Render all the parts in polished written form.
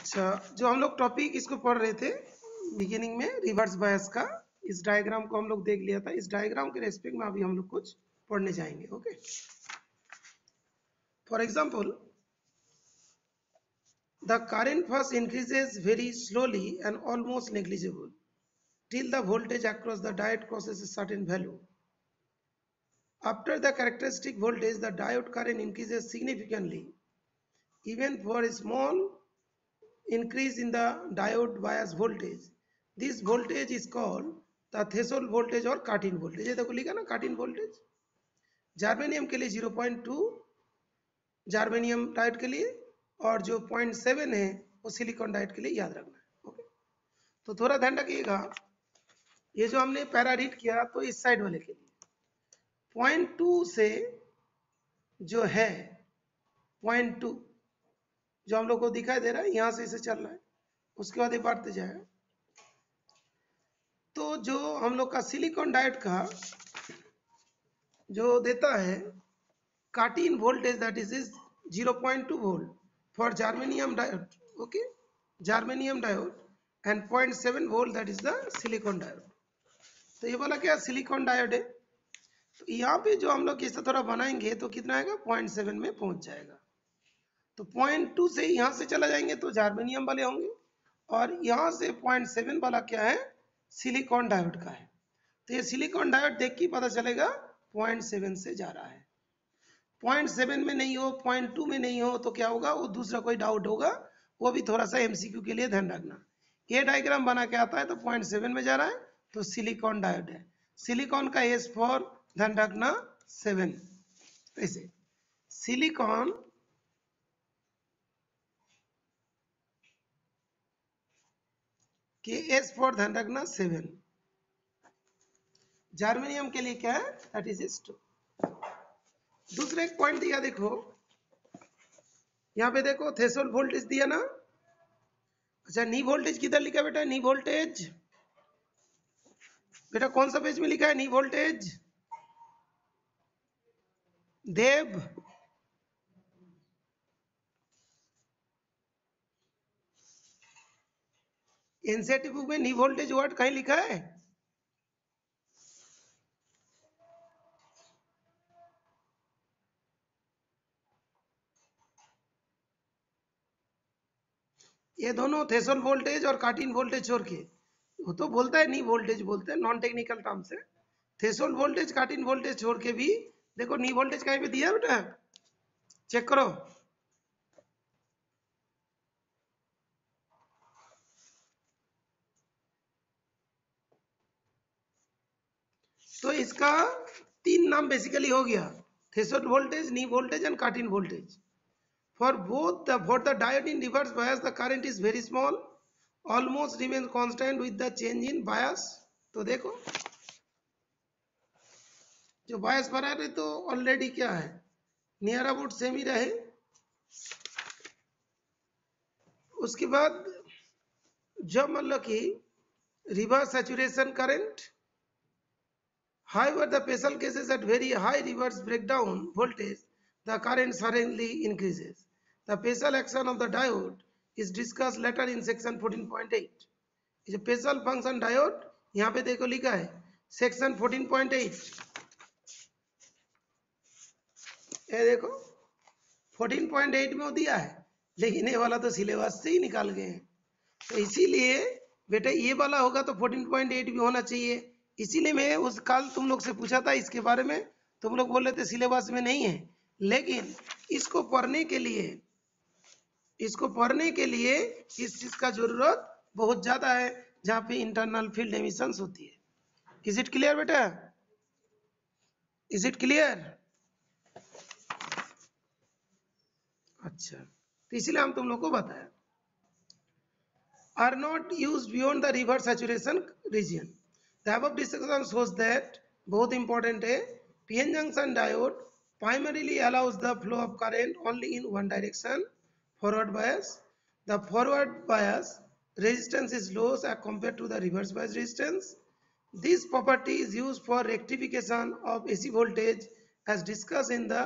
अच्छा, जो हम लोग टॉपिक इसको पढ़ रहे थे बिगिनिंग में रिवर्स बायस का, इस डायग्राम को हम लोग देख लिया था। इस डायग्राम के रेस्पेक्ट में अभी हम लोग कुछ पढ़ने जाएंगे। Okay, for example the current first increases very slowly and almost negligible till the voltage across the diode crosses a certain value. After the characteristic voltage, the diode current increases significantly. Even for a small increase in the diode bias voltage, this voltage is called the threshold voltage or cut-in voltage. ये देखो लिखा ना cut-in voltage। Germanium के लिए 0.2 germanium diode के लिए, और जो 0.7 है वो सिलिकॉन डायोड के लिए याद रखना है। ओके, तो थोड़ा ध्यान रखिएगा, ये जो हमने पैरा रीड किया तो इस साइड वाले के लिए 0.2 से जो है 0.2 जो हम लोग को दिखाई दे रहा है, यहां से इसे चल रहा है, उसके बाद ये बढ़ते जाएगा। तो जो हम लोग का सिलिकॉन डायोड का जो देता है cut-in voltage, that is 0.2 volt for germanium diode, okay, germanium diode, and 0.7 volt that is the silicon diode। तो ये वाला क्या सिलिकॉन डायोड है। तो यहाँ पे जो हम लोग इसे थोड़ा बनाएंगे तो कितना आएगा, 0.7 में पहुंच जाएगा। तो 0.2 से यहाँ से चला जाएंगे तो जर्मेनियम वाले होंगे, और यहाँ से 0.7 वाला क्या है, सिलिकॉन डायोड का है। तो ये सिलिकॉन डायोड देख के पता चलेगा 0.7 से जा रहा है। 0.7 में नहीं हो, 0.2 में नहीं हो तो क्या होगा, वो दूसरा कोई डाउट होगा, वो भी थोड़ा सा एमसीक्यू के लिए ध्यान रखना। ये डायग्राम बना के आता है तो 0.7 में जा रहा है तो सिलिकॉन डायोड है। सिलिकॉन का एस फॉर ध्यान रखना 7, ऐसे सिलिकॉन के एस फॉर ध्यान रखना 7। जर्मेनियम के लिए क्या है, दैट इज 2। दूसरा एक पॉइंट दिया, देखो यहाँ पे देखो थ्रेशोल्ड वोल्टेज दिया ना। अच्छा, नी वोल्टेज किधर लिखा है बेटा, नी वोल्टेज बेटा कौन सा पेज में लिखा है नी वोल्टेज, देव एनसीईआरटी बुक में नी वोल्टेज वर्ड कहीं लिखा है? ये दोनों थ्रेशोल्ड वोल्टेज और कट-इन वोल्टेज छोड़ के, वो तो बोलता है नी वोल्टेज बोलते हैं नॉन टेक्निकल टर्म से। थ्रेशोल्ड वोल्टेज कट-इन वोल्टेज छोड़ के भी देखो नी वोल्टेज कहीं पे दिया बेटा, चेक करो। तो इसका 3 नाम बेसिकली हो गया, threshold voltage, knee voltage and cut in voltage. For the diode in reverse bias, the current is very small, almost remains constant with the change in bias। तो देखो जो बायस बना रहे तो ऑलरेडी क्या है, नियर अबाउट सेम ही रहे। उसके बाद जब मान लो कि reverse saturation current, however the special cases at very high reverse breakdown voltage, the current suddenly increases। The special action of the diode is discussed later in section 14.8। ये special function diode यहाँ पे देखो लिखा है section 14.8, ये देखो 14.8 में वो दिया है, लेकिन ये वाला तो सिलेबस से ही निकाल गए हैं। तो इसीलिए बेटा ये वाला होगा तो 14.8 भी होना चाहिए। इसीलिए मैं उस कल तुम लोग से पूछा था इसके बारे में, तुम लोग बोल रहे थे सिलेबस में नहीं है, लेकिन इसको पढ़ने के लिए इस चीज का जरूरत बहुत ज्यादा है, जहाँ पे इंटरनल फील्ड एमिशंस होती है। इज इट क्लियर बेटा, इज इट क्लियर? अच्छा, तो इसलिए हम तुम लोग को बताया are not used beyond the reverse saturation region। The above discussion shows that बहुत important है, PN junction diode primarily allows the flow of current only in one direction, forward bias। The forward bias resistance is low as compared to the reverse bias resistance। This property is used for rectification of AC voltage as discussed in the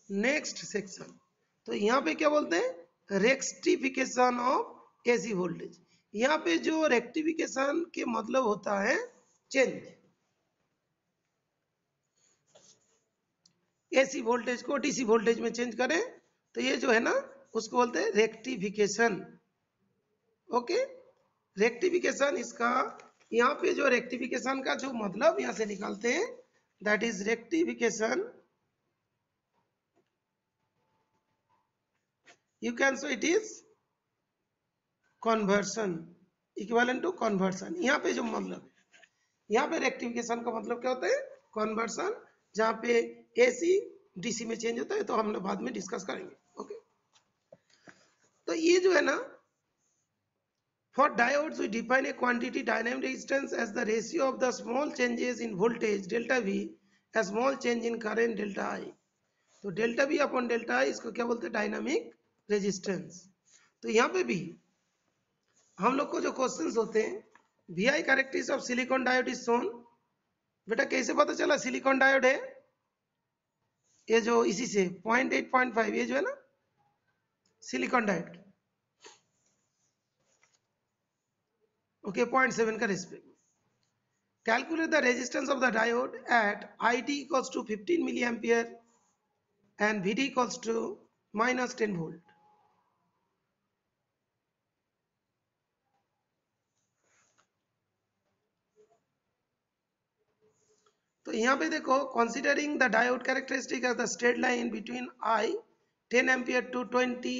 next section। तो यहाँ पे क्या बोलते हैं, rectification of AC voltage. यहाँ पे जो rectification के मतलब होता है चेंज, एसी वोल्टेज को डीसी वोल्टेज में चेंज करें तो ये जो है ना उसको बोलते हैं रेक्टिफिकेशन। ओके, रेक्टिफिकेशन इसका, यहाँ पे जो रेक्टिफिकेशन का जो मतलब यहाँ से निकालते हैं, that is rectification, you can say it is conversion, equivalent to conversion। यहाँ पे जो मतलब है, यहाँ पे रेक्टिफिकेशन का मतलब क्या होता है, कन्वर्सन, जहाँ पे एसी डीसी में चेंज होता है, तो हम लोग बाद में डिस्कस करेंगे। ओके, तो ये जो है ना, for diodes we define a quantity dynamic resistance as the ratio of the small changes in voltage delta V a small change in current delta I। तो delta V upon delta I इसको क्या बोलते हैं, dynamic resistance. तो यहाँ पे भी हम लोग को जो क्वेश्चंस होते हैं, VI characteristics of silicon diode is shown. बेटा कैसे पता चला सिलिकॉन डायोड है, ये जो इसी से 0.8 0.5 ये जो है ना सिलिकॉन डायोड, ओके 0.7 का respect. Calculate the resistance of the diode at IT equals to 15 milli ampere and VD equals to minus 10 volt। तो यहाँ पे देखो, considering the diode characteristic as the straight line between I 10 ampere to 20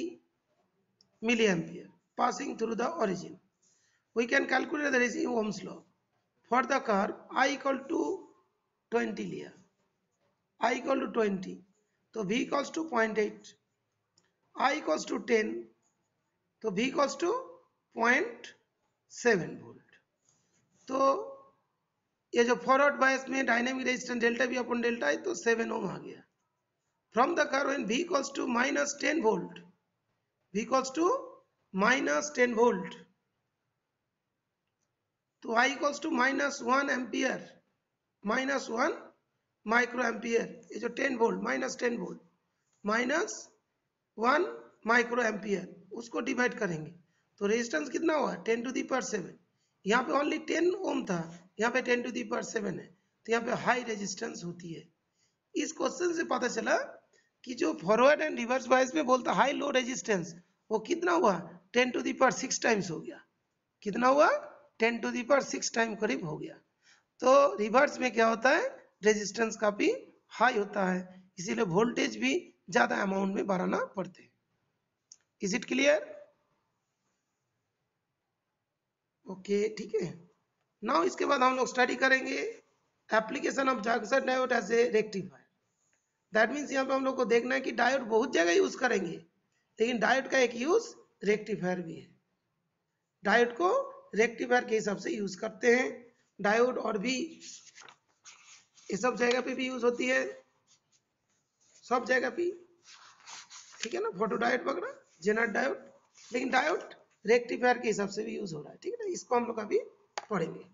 milliampere passing through the origin, we can calculate the resistance Ohm's law for the curve I equal to 20 लिया, I equal to 20, तो V equals to 0.8, I equals to 10, तो V equals to 0.7 volt। तो ये जो forward bias में dynamic resistance delta V upon delta I, तो 7 ohm आ गया। From the curve when V equals to minus 10 volt, V equals to minus 10 volt, तो I equals to minus 1 ampere, minus 1 micro ampere. ये जो 10 volt minus 10 volt minus 1 micro ampere, उसको divide करेंगे तो resistance कितना हुआ, 10 टू दी पावर 7। यहाँ पे ओनली 10 ओम था, यहाँ पे 10 टू दी पावर 7 है, तो यहाँ पे हाई रेजिस्टेंस होती है। इस क्वेश्चन से पता चला कि जो फॉरवर्ड एंड रिवर्स बायस में बोलता हाई लो रेजिस्टेंस, वो कितना हुआ, 10 टू दी पावर 6 टाइम्स हो गया। कितना हुआ, 10 टू दी पावर 6 टाइम करीब हो गया। तो रिवर्स में क्या होता है, रेजिस्टेंस काफी हाई होता है, इसीलिए वोल्टेज भी ज्यादा अमाउंट में बढ़ाना पड़ते हैं। Is it clear? ओके, ठीक है। नाउ इसके बाद हम लोग स्टडी करेंगे application of junction diode as a rectifier. That means यहाँ पे हम लोग को देखना है कि डायोड बहुत जगह यूज करेंगे, लेकिन डायोड का एक यूज रेक्टिफायर भी है। डायोड को रेक्टिफायर के हिसाब से यूज करते हैं। डायोड और भी ये सब जगह पे भी यूज होती है, सब जगह पे, ठीक है ना, फोटो डायोड वगैरह, जेनर डायोड, लेकिन डायोड रेक्टिफायर के हिसाब से भी यूज हो रहा है, ठीक है ना, इसको हम लोग अभी पढ़ेंगे।